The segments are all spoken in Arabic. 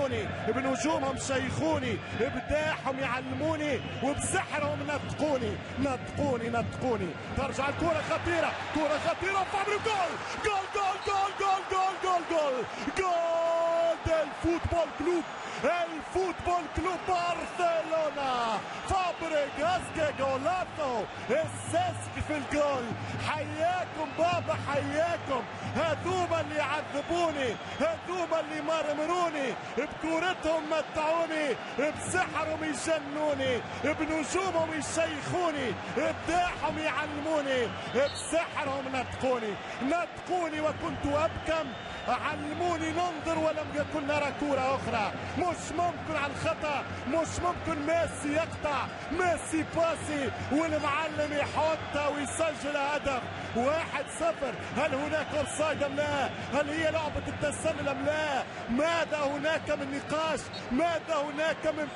يعلموني، بنجومهم شيخوني، بابداعهم يعلموني، وبسحرهم نطقوني نطقوني نطقوني. ترجع الكرة خطيرة، كرة خطيرة، فابريو، جول جول جول جول جول جول جول جول جول del فوتبول كلوب، الفوتبول كلوب برشلونة. فابريجاس جولاتو الساسك في الجول. حياكم بابا حياكم، هذوما اللي يعذبوني، هذوما اللي مرمروني، بكورتهم متعوني، بسحرهم يجنوني، بنجومهم يشيخوني، ابداعهم يعلموني، بسحرهم نطقوني نطقوني. وكنت ابكم، علموني ننظر ولم يكن نرى كرة أخرى. مش ممكن على الخطأ، مش ممكن ميسي يقطع، ميسي باسي والمعلم يحط ويسجل هدف 1-0. هل هناك اوفسايد ام لا؟ هل هي لعبة التسلل ام لا؟ ماذا هناك من نقاش؟ ماذا هناك من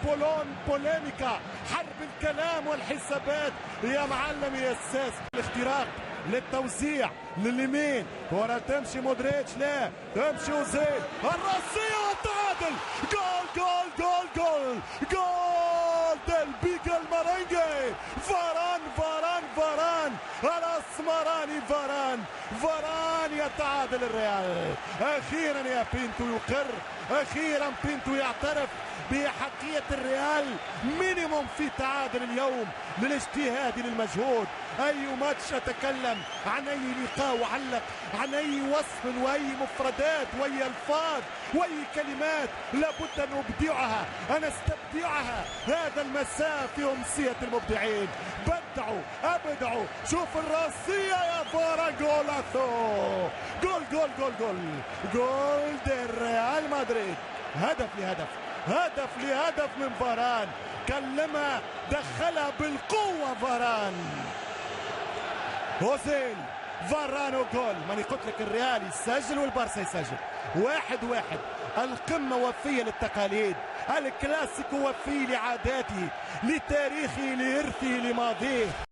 بوليميكا؟ حرب الكلام والحسابات يا معلم يا ساس. الاختراق للتوزيع لليمين، كرة تمشي مودريتش، لا تمشي اوزيل، الراسية والتعادل. جول جول جول جول جول ديل بيجل مارينجي. فاران فاران فاران الاسمراني، فاران فاران يتعادل الريال. اخيرا يا بينتو يقر، اخيرا بينتو يعترف بأحقية الريال مينيموم في تعادل اليوم للاجتهاد للمجهود. أي ماتش أتكلم عن أي لقاء وعلق عن أي وصف وأي مفردات وأي ألفاظ وأي كلمات لابد أن أبدعها، أن أستبدعها هذا المساء في أمسية المبدعين. بدعوا أبدعوا. شوف الراسية يا فارا، جولاتو، جول جول جول جول جول ديال ريال مدريد. هدف لهدف، هدف لهدف من فاران، كلمها دخلها بالقوة فاران. اوزيل، فاران وجول. ماني قلت لك الريال يسجل والبارسا يسجل. 1-1. القمة وفية للتقاليد، الكلاسيكو وفي لعاداته، لتاريخه، لإرثه، لماضيه.